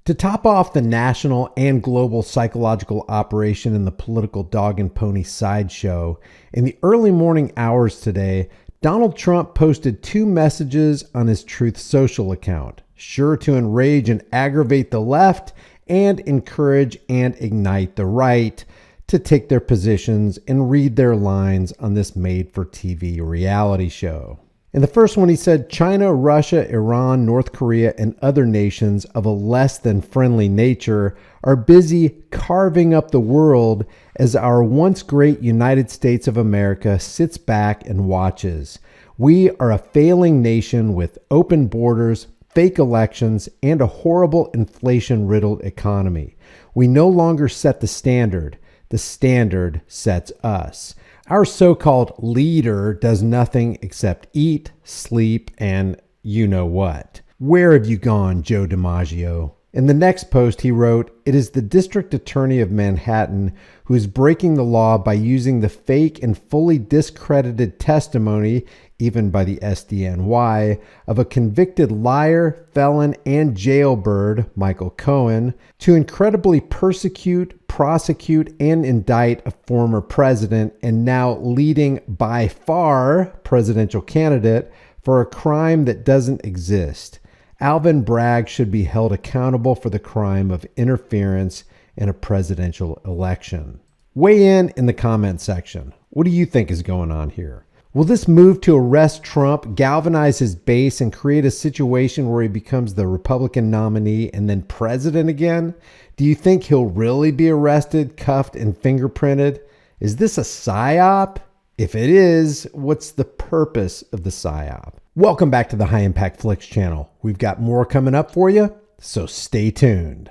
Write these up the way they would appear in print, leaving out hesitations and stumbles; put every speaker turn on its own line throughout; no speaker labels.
To top off the national and global psychological operation in the political dog and pony sideshow, in the early morning hours today, Donald Trump posted 2 messages on his Truth Social account, sure to enrage and aggravate the left and encourage and ignite the right to take their positions and read their lines on this made-for-TV reality show. In the first one, he said, China, Russia, Iran, North Korea, and other nations of a less than friendly nature are busy carving up the world as our once great United States of America sits back and watches. We are a failing nation with open borders, fake elections, and a horrible inflation-riddled economy. We no longer set the standard. The standard sets us. Our so-called leader does nothing except eat, sleep, and you know what. Where have you gone, Joe DiMaggio? In the next post, he wrote, "It is the district attorney of Manhattan who is breaking the law by using the fake and fully discredited testimony, even by the SDNY, of a convicted liar, felon, and jailbird, Michael Cohen, to incredibly persecute, prosecute, and indict a former president and now leading by far presidential candidate for a crime that doesn't exist. Alvin Bragg should be held accountable for the crime of interference in a presidential election." Weigh in the comment section. What do you think is going on here? Will this move to arrest Trump galvanize his base and create a situation where he becomes the Republican nominee and then president again? Do you think he'll really be arrested, cuffed, and fingerprinted? Is this a psyop? If it is, what's the purpose of the psyop? Welcome back to the High Impact Flicks channel. We've got more coming up for you, so stay tuned.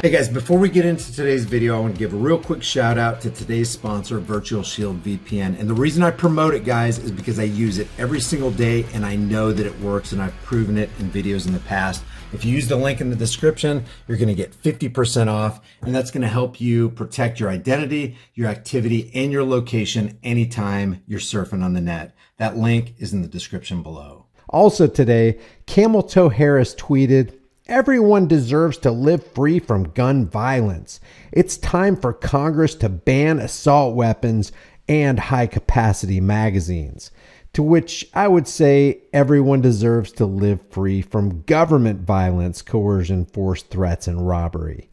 Hey guys, before we get into today's video, I want to give a real quick shout out to today's sponsor, Virtual Shield VPN. And the reason I promote it, guys, is because I use it every single day and I know that it works and I've proven it in videos in the past. If you use the link in the description, you're going to get 50% off, and that's going to help you protect your identity, your activity, and your location anytime you're surfing on the net. That link is in the description below. Also today, Camel Toe Harris tweeted, "Everyone deserves to live free from gun violence. It's time for Congress to ban assault weapons and high-capacity magazines." To which I would say everyone deserves to live free from government violence, coercion, force, threats, and robbery.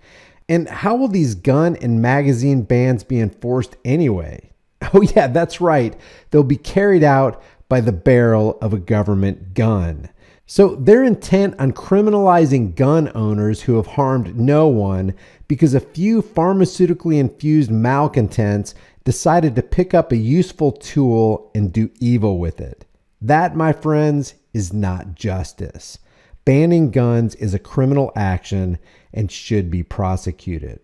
And how will these gun and magazine bans be enforced anyway? Oh yeah, that's right. They'll be carried out by the barrel of a government gun. So they're intent on criminalizing gun owners who have harmed no one because a few pharmaceutically infused malcontents decided to pick up a useful tool and do evil with it. That, my friends, is not justice. Banning guns is a criminal action and should be prosecuted.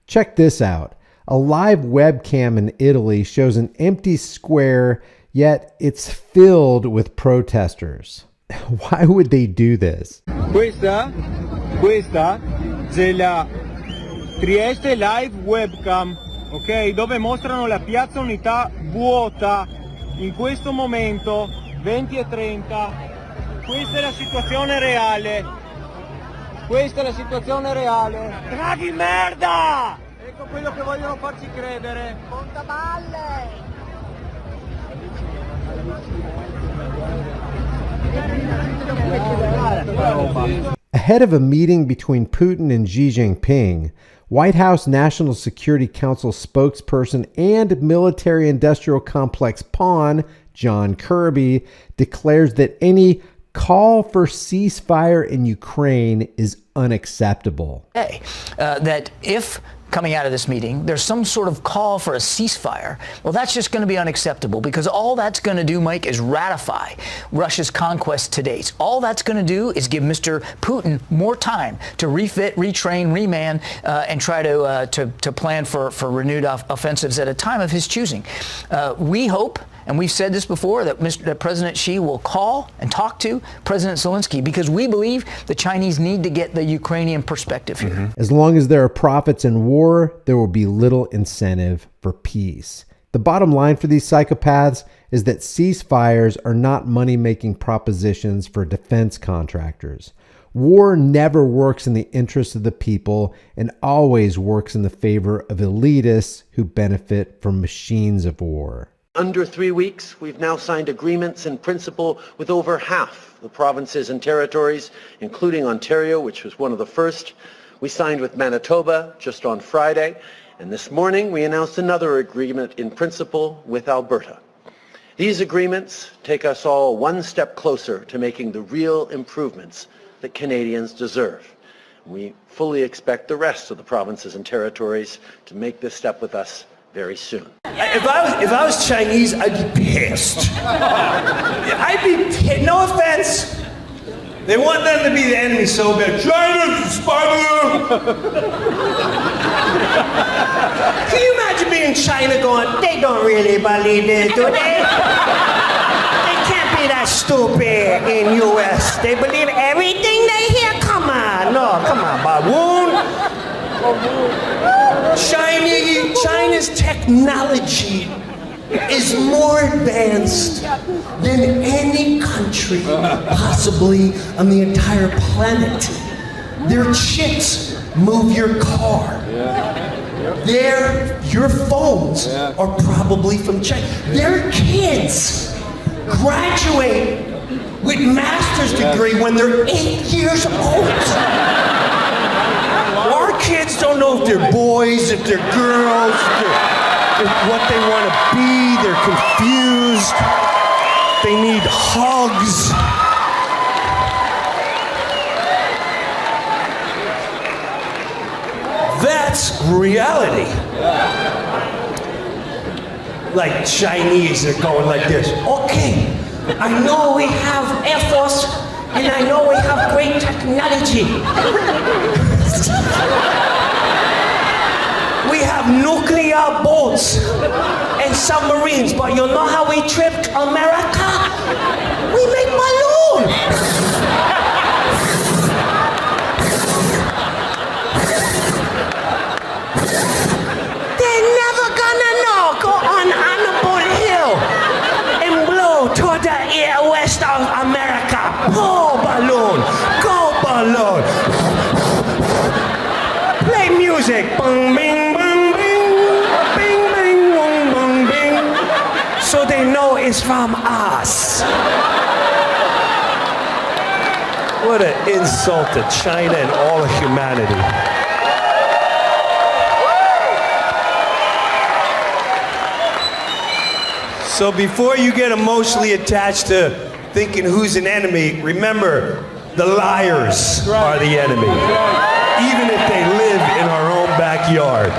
Check this out. A live webcam in Italy shows an empty square, yet it's filled with protesters. Why would they do this?
Questa è la Trieste Live Webcam, ok? Dove mostrano la Piazza Unità vuota in questo momento, 20:30. Questa è la situazione reale. Questa è la situazione reale. Draghi merda! Ecco quello che vogliono farci credere. Contaballe!
Ahead of a meeting between Putin and Xi Jinping, White House National Security Council spokesperson and military-industrial complex pawn John Kirby declares that any call for ceasefire in Ukraine is unacceptable.
That if coming out of this meeting, there's some sort of call for a ceasefire, well, that's just going to be unacceptable because all that's going to do, Mike, is ratify Russia's conquest to date. All that's going to do is give Mr. Putin more time to refit, retrain, reman, and try to plan for renewed offensives at a time of his choosing. We hope, and we've said this before, that President Xi will call and talk to President Zelensky because we believe the Chinese need to get the Ukrainian perspective here.
As long as there are profits in war, there will be little incentive for peace. The bottom line for these psychopaths is that ceasefires are not money-making propositions for defense contractors. War never works in the interest of the people and always works in the favor of elitists who benefit from machines of war.
Under 3 weeks, we've now signed agreements in principle with over half the provinces and territories, including Ontario, which was one of the first. We signed with Manitoba just on Friday, and this morning we announced another agreement in principle with Alberta. These agreements take us all one step closer to making the real improvements that Canadians deserve. We fully expect the rest of the provinces and territories to make this step with us very soon.
If I was Chinese, I'd be pissed. I'd be pissed. No offense. They want them to be the enemy so bad. China's the spy. Can you imagine being in China going, they don't really believe this, do they? They can't be that stupid in U.S. They believe everything they hear. Come on. No, come on, baboon. China's technology is more advanced than any country possibly on the entire planet. Their chips move your car. Your phones are probably from China. Their kids graduate with master's degree when they're 8 years old. Our kids don't know if they're boys, if they're girls, what they want to be. They're confused. They need hugs. That's reality. Like Chinese are going like this. Okay, I know we have Air Force and I know we have great technology. We have nuclear boats and submarines, but you know how we tripped America? We make balloons. They're never gonna know. Go on Honorable Hill and blow toward the west of America. Go balloon. Go balloon. Play music. Bing, bing, bing, bing. Bing, bing, bing, bing, bing. So they know it's from us. What an insult to China and all of humanity. So before you get emotionally attached to thinking who's an enemy, remember, the liars are the enemy. Even if they live in our own backyard.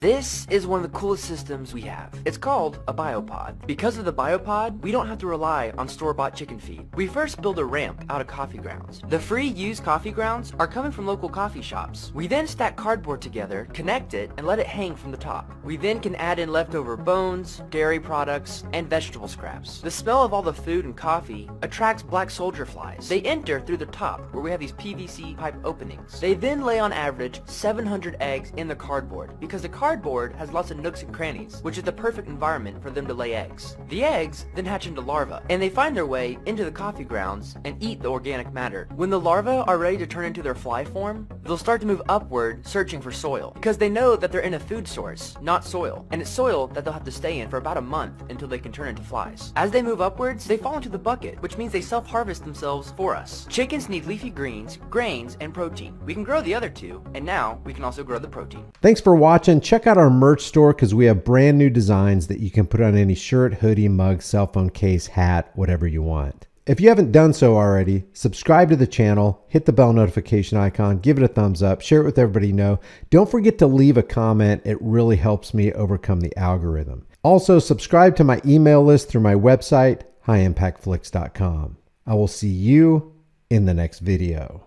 This is one of the coolest systems we have. It's called a Biopod. Because of the Biopod, we don't have to rely on store-bought chicken feed. We first build a ramp out of coffee grounds. The free used coffee grounds are coming from local coffee shops. We then stack cardboard together, connect it, and let it hang from the top. We then can add in leftover bones, dairy products, and vegetable scraps. The smell of all the food and coffee attracts black soldier flies. They enter through the top, where we have these PVC pipe openings. They then lay on average 700 eggs in the cardboard, because the cardboard has lots of nooks and crannies, which is the perfect environment for them to lay eggs. The eggs then hatch into larvae, and they find their way into the coffee grounds and eat the organic matter. When the larvae are ready to turn into their fly form, they'll start to move upward, searching for soil, because they know that they're in a food source, not soil, and it's soil that they'll have to stay in for about a month until they can turn into flies. As they move upwards, they fall into the bucket, which means they self-harvest themselves for us. Chickens need leafy greens, grains, and protein. We can grow the other two, and now we can also grow the protein.
Thanks for watching. Check out our merch store because we have brand new designs that you can put on any shirt, hoodie, mug, cell phone case, hat, whatever you want. If you haven't done so already, subscribe to the channel, hit the bell notification icon, give it a thumbs up, share it with everybody you know. Don't forget to leave a comment. It really helps me overcome the algorithm. Also, subscribe to my email list through my website, highimpactflix.com. I will see you in the next video.